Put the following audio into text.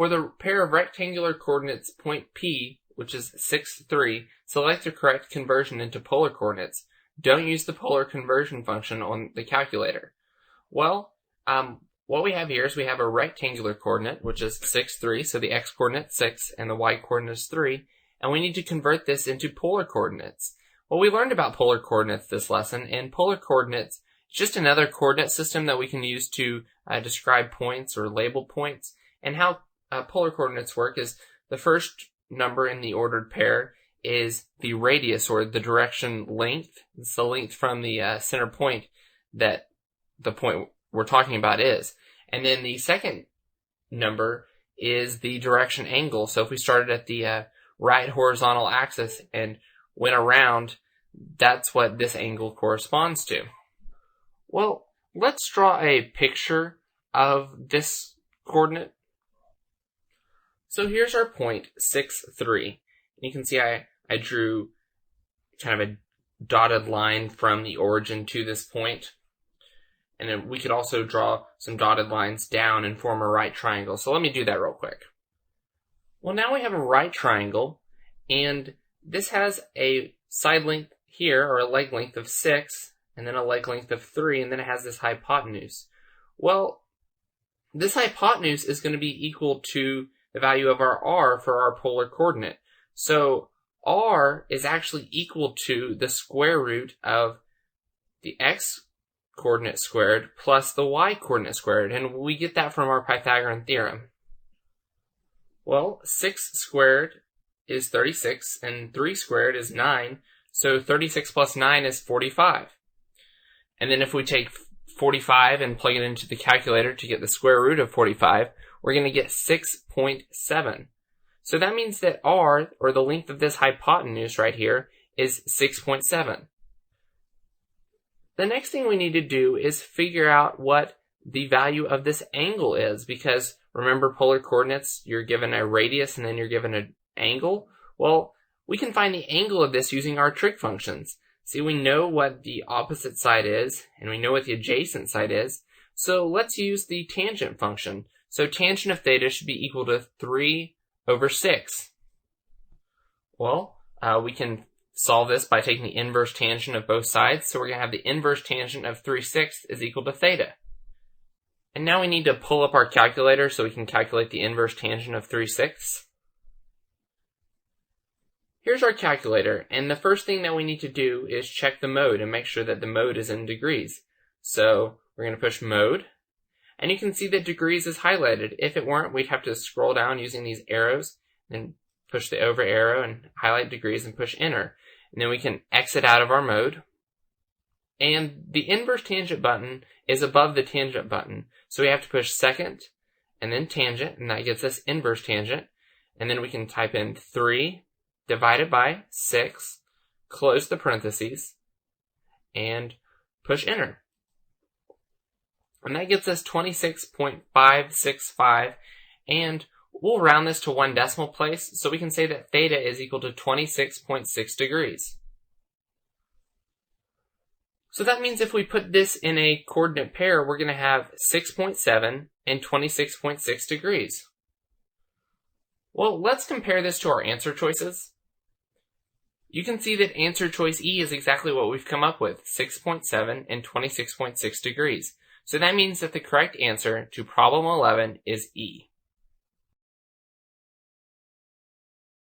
for the pair of rectangular coordinates point P, which is 6, 3, select the correct conversion into polar coordinates. Don't use the polar conversion function on the calculator. Well, what we have here is we have a rectangular coordinate, which is 6, 3, so the x-coordinate is 6 and the y-coordinate is 3, and we need to convert this into polar coordinates. Well, we learned about polar coordinates this lesson, and polar coordinates is just another coordinate system that we can use to describe points or label points. And how polar coordinates work is the first number in the ordered pair is the radius or the direction length. It's the length from the center point that the point we're talking about is. And then the second number is the direction angle. So if we started at the right horizontal axis and went around, that's what this angle corresponds to. Well, let's draw a picture of this coordinate. So here's our point, 6, 3. You can see I drew kind of a dotted line from the origin to this point. And then we could also draw some dotted lines down and form a right triangle. So let me do that real quick. Well, now we have a right triangle, and this has a side length here, or a leg length of 6, and then a leg length of 3, and then it has this hypotenuse. Well, this hypotenuse is going to be equal to the value of our r for our polar coordinate. So r is actually equal to the square root of the x-coordinate squared plus the y-coordinate squared, and we get that from our Pythagorean theorem. Well, 6 squared is 36, and 3 squared is 9, so 36 plus 9 is 45. And then if we take 45 and plug it into the calculator to get the square root of 45, we're going to get 6.7. So that means that r, or the length of this hypotenuse right here, is 6.7. The next thing we need to do is figure out what the value of this angle is, because remember polar coordinates, you're given a radius and then you're given an angle. Well, we can find the angle of this using our trig functions. See, we know what the opposite side is, and we know what the adjacent side is. So let's use the tangent function. So tangent of theta should be equal to 3 over 6. Well, we can solve this by taking the inverse tangent of both sides. So we're going to have the inverse tangent of 3/6 is equal to theta. And now we need to pull up our calculator so we can calculate the inverse tangent of 3/6. Here's our calculator, and the first thing that we need to do is check the mode and make sure that the mode is in degrees. So we're going to push mode, and you can see that degrees is highlighted. If it weren't, we'd have to scroll down using these arrows and push the over arrow and highlight degrees and push enter. And then we can exit out of our mode. And the inverse tangent button is above the tangent button. So we have to push second and then tangent, and that gets us inverse tangent. And then we can type in 3 divided by 6, close the parentheses, and push enter. And that gets us 26.565, and we'll round this to 1 decimal place, so we can say that theta is equal to 26.6 degrees. So that means if we put this in a coordinate pair, we're going to have 6.7 and 26.6 degrees. Well, let's compare this to our answer choices. You can see that answer choice E is exactly what we've come up with, 6.7 and 26.6 degrees. So that means that the correct answer to problem 11 is E.